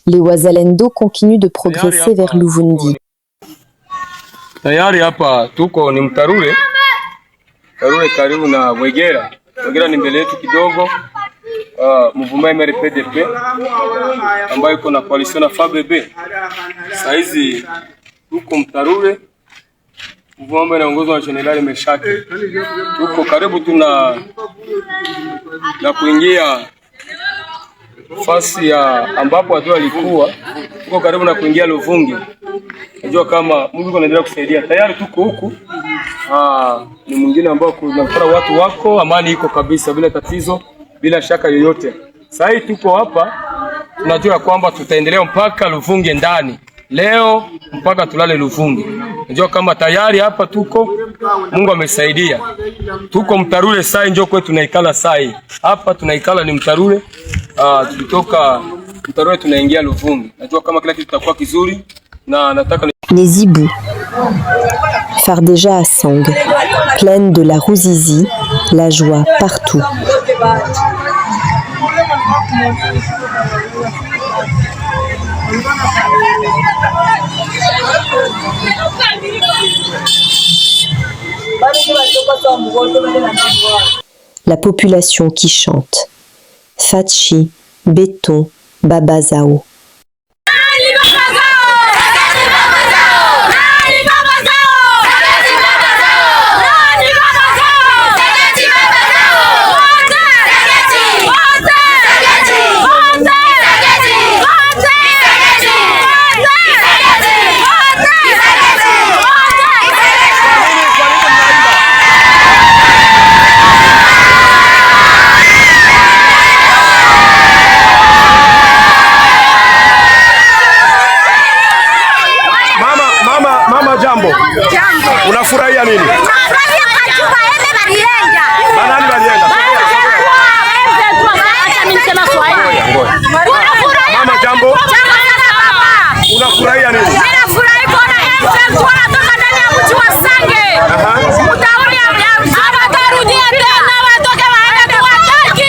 Les Wazalendo continuent de progresser vers Luvungi. Tayari hapa tuko ni Mtarure. Mtarure karibu na Wegera. Wegera ni mbele yetu kidogo. Mvuma MRPDP ambayo iko na coalition na FABB. Saizi tuko Mtarure. Mvuma inaongozwa na General Meshaki. Tuko karibu na kuingia fasi ya ambapo watu walikuwa. Tuko karibu na kuingia Luvungi. Najua kama Mungu anaendelea kusaidia. Tayari tuko huku. Ni mwingine ambao kuna watu wako, amani iko kabisa bila tatizo, bila shaka yoyote. Sasa hii tuko hapa, tunajua kwamba tutaendelea mpaka Luvungi ndani. Leo mpaka tulale Luvungi. Najua kama tayari hapa tuko, Mungu amesaidia. Tuko Mtarure sasa, njoo kwetu tunaikala sasa. Hapa tunaikala ni Mtarure. Tukitoka Mtarure tunaingia Luvungi. Najua kama kila kitu kitakuwa kizuri na nataka Les Ibous, Fardéja à Sang, plaine de la Ruzizi, la joie partout. La population qui chante. Fatchi, Béton, Babazao. Unafurahia nini? Mama jambo. Unafurahia nini? Ninafurahi kuona M23 wanatoka ndani ya mji wa Sange. Utaona hawatarudia tena, watoke waende tuwataki.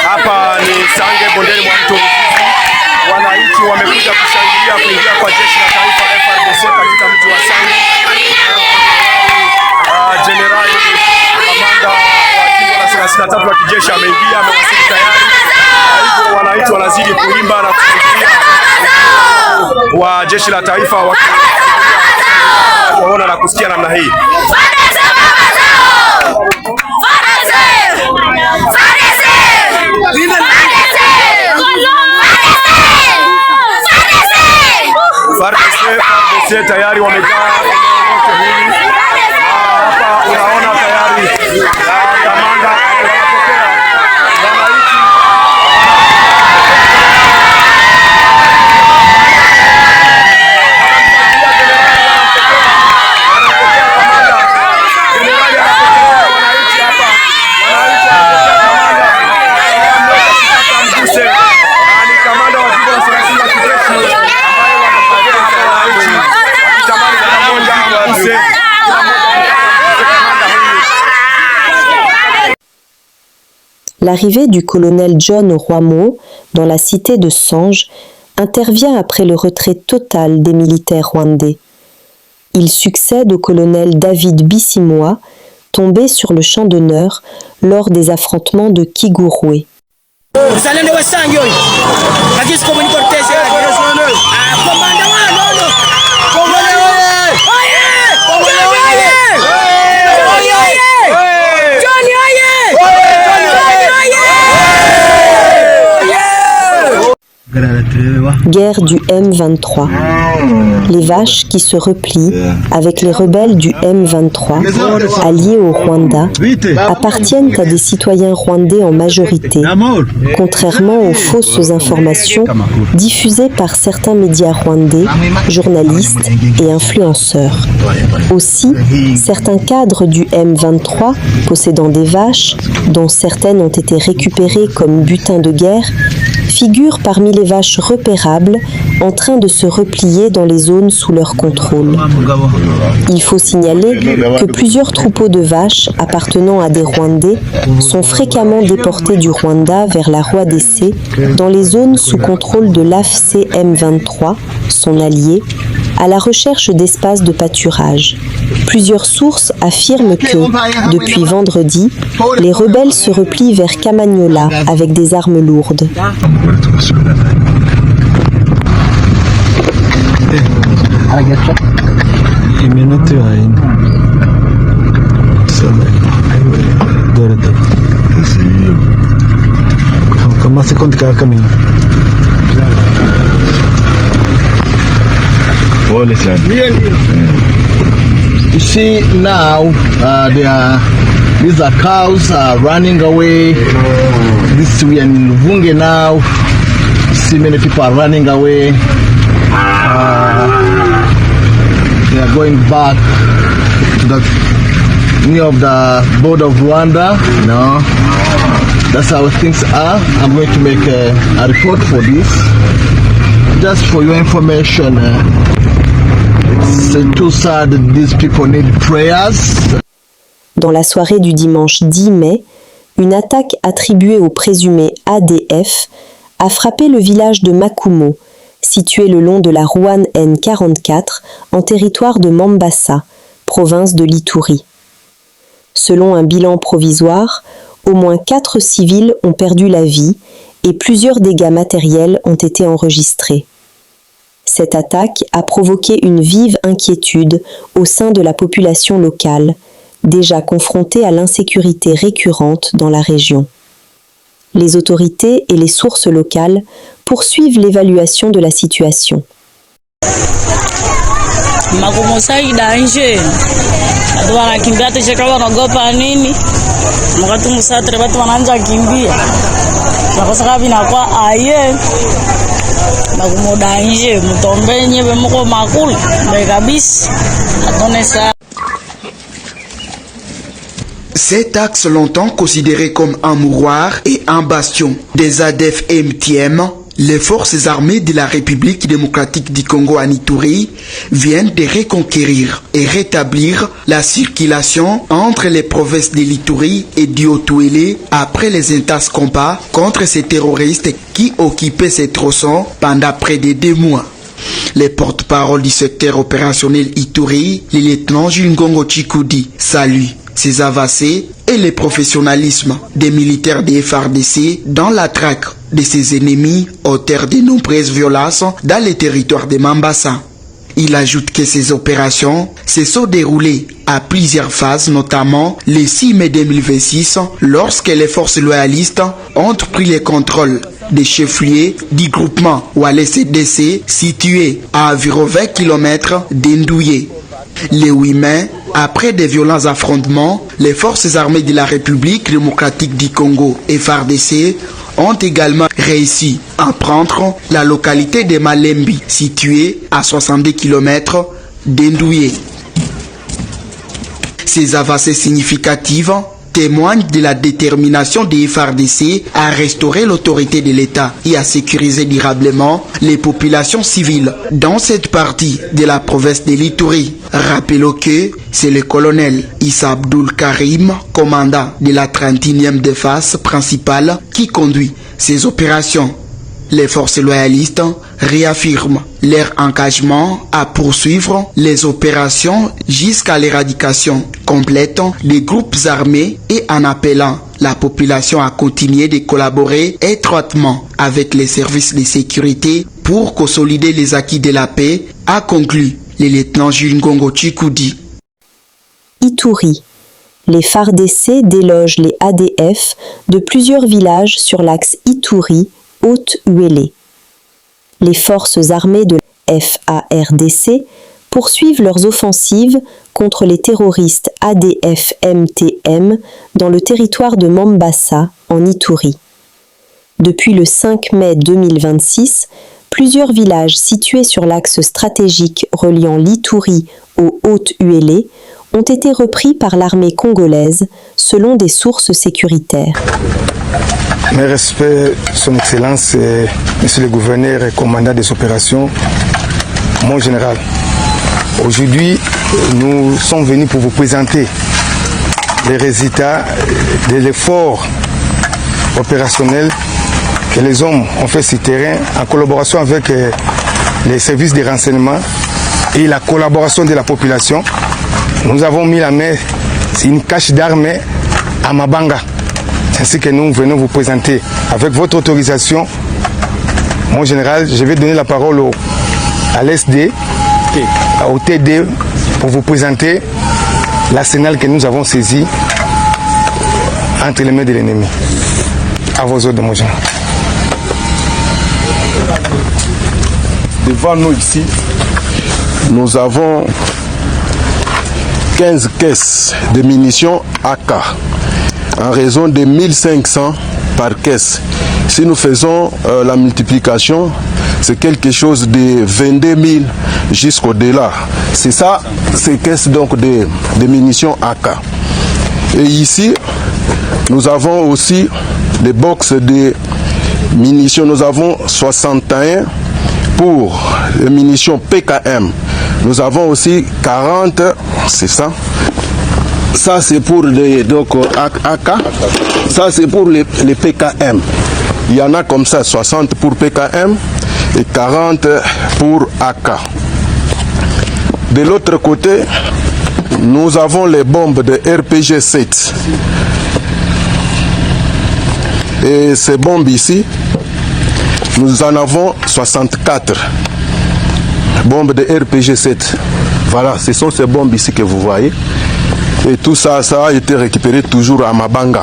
Hapa ni Sange bondeni mwa mto Ruzizi. Wananchi wamekuja kushangilia kuingia kwa jeshi la taifa FARDC katika mji wa Sange. General kamanda wa jimbo la 33 wa kijeshi ameingia, amewasili tayari. Hivyo wananchi wanazidi kuimba na kushangilia wa jeshi la taifa waona na kusikia namna hii. FARDC tayari wamejaa eneo hili. Hapa unaona tayari kamanda wanapokea wananchi. L'arrivée du colonel John Oroimo dans la cité de Sange intervient après le retrait total des militaires rwandais. Il succède au colonel David Bisimwa, tombé sur le champ d'honneur lors des affrontements de Kigurwe. Guerre du M23. Les vaches qui se replient avec les rebelles du M23, alliés au Rwanda, appartiennent à des citoyens rwandais en majorité, contrairement aux fausses informations diffusées par certains médias rwandais, journalistes et influenceurs. Aussi, certains cadres du M23 possédant des vaches, dont certaines ont été récupérées comme butin de guerre, figurent parmi les vaches repérables en train de se replier dans les zones sous leur contrôle. Il faut signaler que plusieurs troupeaux de vaches appartenant à des Rwandais sont fréquemment déportés du Rwanda vers la RWADC dans les zones sous contrôle de l'AFC M23, son allié, à la recherche d'espaces de pâturage. Plusieurs sources affirment que, depuis vendredi, les rebelles se replient vers Kamanyola avec des armes lourdes. You see now, these are cows running away. We are in Luvunge now. You see many people are running away. They are going back to the near of the border of Rwanda. You know, that's how things are. I'm going to make a report for this, just for your information. It's too sad that these people need prayers. Dans la soirée du dimanche 10 mai, une attaque attribuée au présumé ADF a frappé le village de Makumo, situé le long de la Rouane N44 en territoire de Mambasa, province de l'Ituri. Selon un bilan provisoire, au moins 4 civils ont perdu la vie et plusieurs dégâts matériels ont été enregistrés. Cette attaque a provoqué une vive inquiétude au sein de la population locale, déjà confrontée à l'insécurité récurrente dans la région. Les autorités et les sources locales poursuivent l'évaluation de la situation. Cet axe longtemps considéré comme un mouroir et un bastion des ADF MTM, les forces armées de la République démocratique du Congo en Ituri viennent de reconquérir et rétablir la circulation entre les provinces de l'Ituri et du Haut-Uélé après les intenses combats contre ces terroristes qui occupaient ces tronçons pendant près de 2 mois. Les porte-parole du secteur opérationnel Ituri, le lieutenant Ngongo Chikudi, saluent ces avancées et le professionnalisme des militaires des FARDC dans la traque de ses ennemis, auteur de nombreuses violences dans les territoires de Mambasa. Il ajoute que ces opérations se sont déroulées à plusieurs phases, notamment le 6 mai 2026, lorsque les forces loyalistes ont pris le contrôle des chefs-lieux du groupement Oualé-CDC situé à environ 20 km d'Ndouye. Le 8 mai, après de violents affrontements, les forces armées de la République démocratique du Congo et FARDC ont également réussi à prendre la localité de Malembi, située à 70 km d'Ndouye. Ces avancées significatives témoignent de la détermination des FARDC à restaurer l'autorité de l'État et à sécuriser durablement les populations civiles dans cette partie de la province de l'Ituri. Rappelons que c'est le colonel Issa Abdul Karim, commandant de la 31e défense principale, qui conduit ces opérations. Les forces loyalistes réaffirment leur engagement à poursuivre les opérations jusqu'à l'éradication complète des groupes armés et en appelant la population à continuer de collaborer étroitement avec les services de sécurité pour consolider les acquis de la paix, a conclu le lieutenant Ngongo Chikudi. Ituri. Les FARDC délogent les ADF de plusieurs villages sur l'axe Ituri Haute-Uélé. Les forces armées de FARDC poursuivent leurs offensives contre les terroristes ADF-MTM dans le territoire de Mambasa, en Ituri. Depuis le 5 mai 2026, plusieurs villages situés sur l'axe stratégique reliant l'Ituri aux Hautes-Uélé ont été repris par l'armée congolaise, selon des sources sécuritaires. Mes respects, Son Excellence, Monsieur le Gouverneur et commandant des opérations, mon général. Aujourd'hui, nous sommes venus pour vous présenter les résultats de l'effort opérationnel que les hommes ont fait sur terrain en collaboration avec les services de renseignement et la collaboration de la population. Nous avons mis la main sur une cache d'armes à Mabanga. C'est ainsi que nous venons vous présenter. Avec votre autorisation, mon général, je vais donner la parole à l'SD, au TD, pour vous présenter l'arsenal que nous avons saisi entre les mains de l'ennemi. À vos ordres, mon général. Devant nous ici, nous avons 15 caisses de munitions AK en raison de 1500 par caisse. Si nous faisons la multiplication, c'est quelque chose de 22 000 jusqu'au-delà. C'est ça, ces caisses donc de munitions AK. Et ici, nous avons aussi des box de munitions. Nous avons 61 pour les munitions PKM. Nous avons aussi 40, c'est ça. Ça c'est pour les donc AK. Ça c'est pour les PKM. Il y en a comme ça 60 pour PKM et 40 pour AK. De l'autre côté, nous avons les bombes de RPG-7. Et ces bombes ici, nous en avons 64 bombes de RPG-7. Voilà, ce sont ces bombes ici que vous voyez. Et tout ça, ça a été récupéré toujours à Mabanga.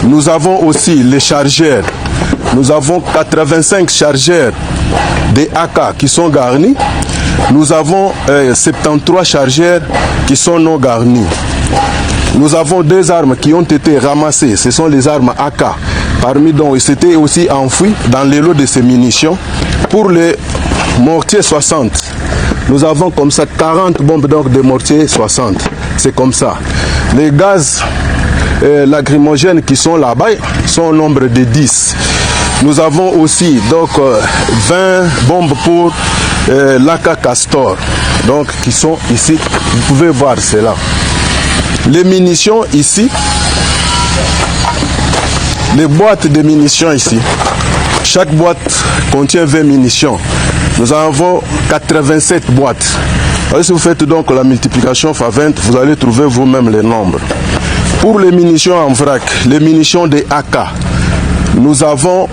Nous avons aussi les chargeurs. Nous avons 85 chargeurs des AK qui sont garnis. Nous avons 73 chargeurs qui sont non garnis. Nous avons deux armes qui ont été ramassées. Ce sont les armes AK. Parmi donc, c'était aussi enfoui dans les lots de ces munitions. Pour les mortiers 60, nous avons comme ça 40 bombes donc de mortiers 60. C'est comme ça. Les gaz lacrymogènes qui sont là-bas sont au nombre de 10. Nous avons aussi donc 20 bombes pour l'AK Castor, donc qui sont ici. Vous pouvez voir cela. Les munitions ici, les boîtes de munitions ici. Chaque boîte contient 20 munitions. Nous avons 87 boîtes. Alors, si vous faites donc la multiplication par 20, vous allez trouver vous-même les nombres. Pour les munitions en vrac, les munitions des AK, nous avons,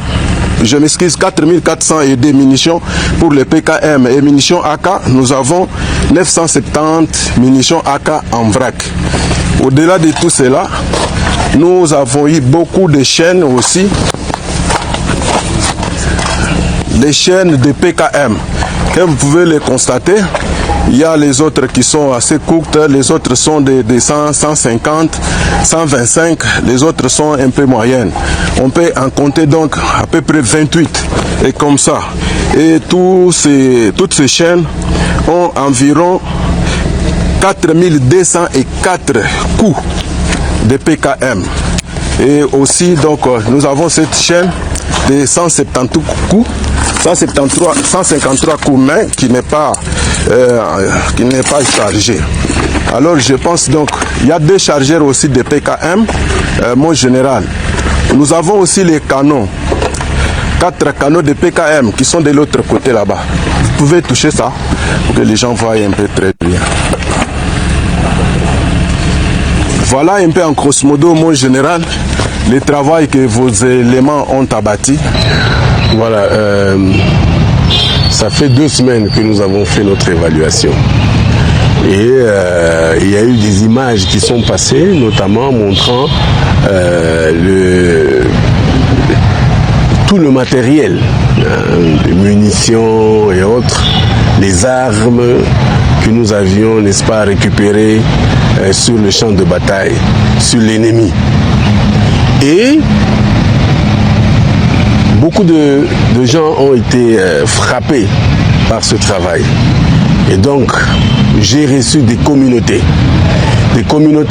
je m'excuse, 4400 et des munitions pour les PKM et munitions AK, nous avons 970 munitions AK en vrac. Au-delà de tout cela, nous avons eu beaucoup de chaînes aussi, les chaînes de PKM. Comme vous pouvez les constater, il y a les autres qui sont assez courtes, les autres sont de 100, 150, 125, les autres sont un peu moyennes. On peut en compter donc à peu près 28, et comme ça. Et toutes ces chaînes ont environ 4204 coups de PKM. Et aussi, donc, nous avons cette chaîne de 170 coups, 153 coups main qui n'est pas chargé. Alors, je pense donc, il y a deux chargeurs aussi de PKM, mon général. Nous avons aussi les canons, 4 canons de PKM qui sont de l'autre côté là-bas. Vous pouvez toucher ça pour que les gens voient un peu très bien. Voilà un peu en grosso modo, mon général, le travail que vos éléments ont abattu. Voilà, ça fait 2 semaines que nous avons fait notre évaluation. Et il y a eu des images qui sont passées, notamment montrant tout le matériel, les munitions et autres, les armes que nous avions, n'est-ce pas, récupérées sur le champ de bataille, sur l'ennemi. Et beaucoup de gens ont été frappés par ce travail. Et donc, j'ai reçu des communautés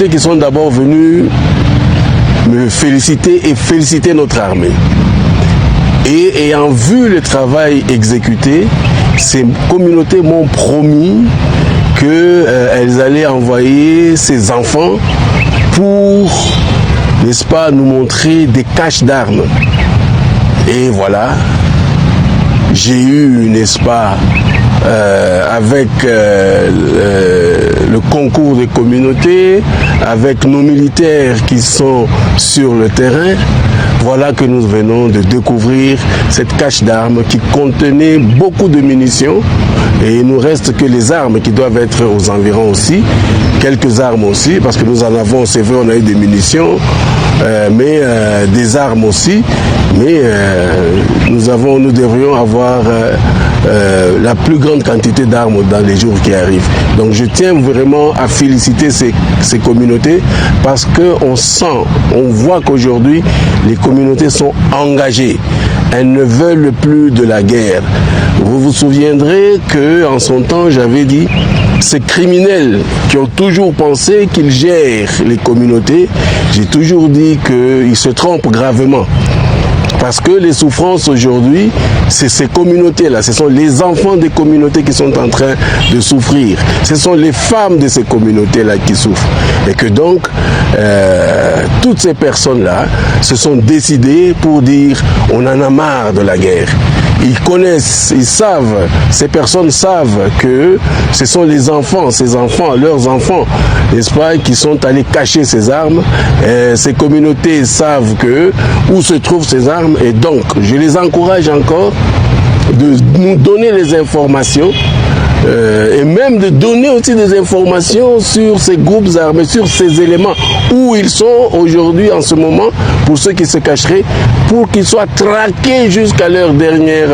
qui sont d'abord venues me féliciter et féliciter notre armée. Et ayant vu le travail exécuté, ces communautés m'ont promis qu'elles allaient envoyer ces enfants pour, n'est-ce pas, nous montrer des caches d'armes. Et voilà, j'ai eu, n'est-ce pas, avec le concours des communautés, avec nos militaires qui sont sur le terrain, voilà que nous venons de découvrir cette cache d'armes qui contenait beaucoup de munitions. Et il nous reste que les armes qui doivent être aux environs aussi, quelques armes aussi, parce que nous en avons, c'est vrai, on a eu des munitions, mais des armes aussi. Mais nous devrions avoir la plus grande quantité d'armes dans les jours qui arrivent. Donc je tiens vraiment à féliciter ces communautés parce qu'on sent, on voit qu'aujourd'hui les communautés sont engagées. Elles ne veulent plus de la guerre. Vous vous souviendrez qu'en son temps, j'avais dit, ces criminels qui ont toujours pensé qu'ils gèrent les communautés, j'ai toujours dit qu'ils se trompent gravement. Parce que les souffrances aujourd'hui, c'est ces communautés-là, ce sont les enfants des communautés qui sont en train de souffrir. Ce sont les femmes de ces communautés-là qui souffrent. Et que donc, toutes ces personnes-là se sont décidées pour dire on en a marre de la guerre. Ils connaissent, ils savent, ces personnes savent que ce sont les enfants, ces enfants, leurs enfants, n'est-ce pas, qui sont allés cacher ces armes. Ces communautés savent que où se trouvent ces armes. Et donc, je les encourage encore de nous donner les informations et même de donner aussi des informations sur ces groupes armés, sur ces éléments, où ils sont aujourd'hui en ce moment, pour ceux qui se cacheraient, pour qu'ils soient traqués jusqu'à leur dernier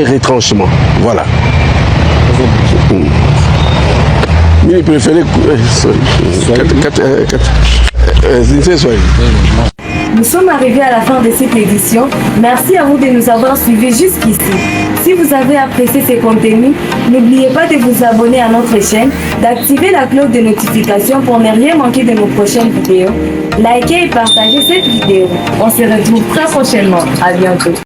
retranchement. Voilà. Il préférait... Nous sommes arrivés à la fin de cette édition. Merci à vous de nous avoir suivis jusqu'ici. Si vous avez apprécié ces contenus, n'oubliez pas de vous abonner à notre chaîne, d'activer la cloche de notification pour ne rien manquer de nos prochaines vidéos. Likez et partagez cette vidéo. On se retrouve très prochainement. À bientôt.